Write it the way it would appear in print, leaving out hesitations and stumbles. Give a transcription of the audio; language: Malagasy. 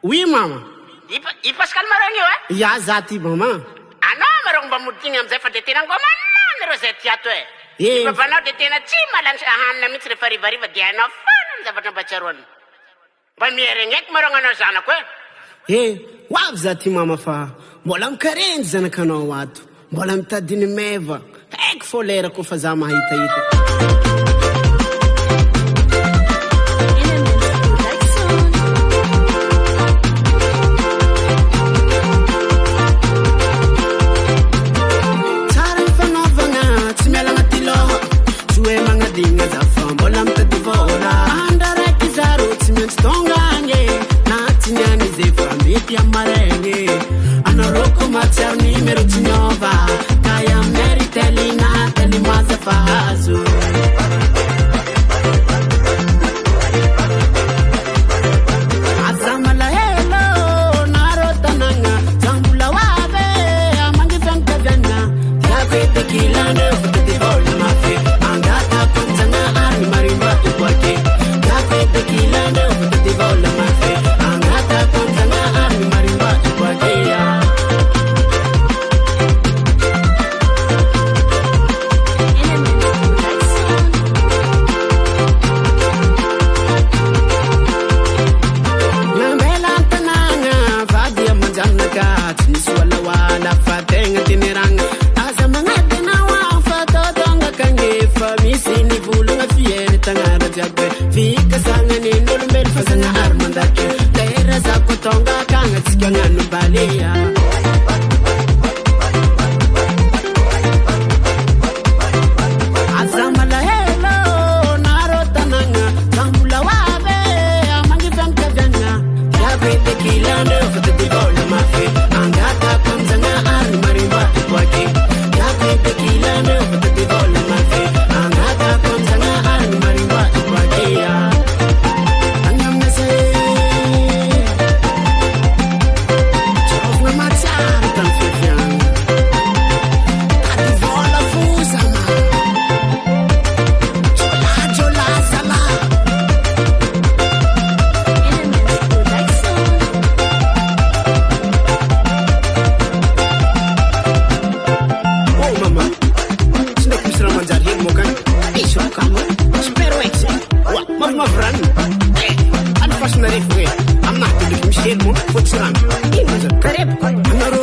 Oui, mama. I Pascal marang io, Ya, za ty mama. Anao marang mba modiny amizay fa de tena ngomanana reo zay ty ato Eh. Babanao de tena tsy malany ahanina mihitsy rehefa rivariva de hainao fana ny zavatra mba tsaroany. Mba mieregneky marang anao zanako Ho avy za ty mama fa mbola mikarenjy zanakanao ato. Mbola mitadiny meva. Haiko fô lera kofa za mahitahita. Mbola mitady vola andraraiky zaro tsy maintsy tongagny na tsy niany zay fa mety amaregny anaroko matsiaro nimero tsy miova kaya meritely nately maza fa hazo aza malahelo naro tanagna zambola hoave amangy fianakaviana tiako itekilane fotety vola mafy angata kontsana ary marimba iboake tiako itekilane fotety vola mafy angata kontsana ary marimba iboake tsy nisy walawala fa tegna teneragna aza magnadina wa fa totongakagny fa misy nivolagna fieny tagnara jiaby fikasagna n'olombelo fa zagnahary mandaky lera za ko tonga akagna tsika agnano balea aza malahelo naro tanagna zambola hoave amangy fianakaviana tiako itekilane fa tety vola mafy angata konzana ary marimba iboake tiako itekilane fa tety vola mafy angata konzana ary marimba iboake agny aminase trovagna matsiaro tany fiaviagna tady vola fosana jola sala mama sindaky misy raha manjary hely mokany isy rokamo spero eky wa mavimavy any fasinarefo hoe aminahy to ndraiky misy hely mo fô tsy rano ino zany karebako anarô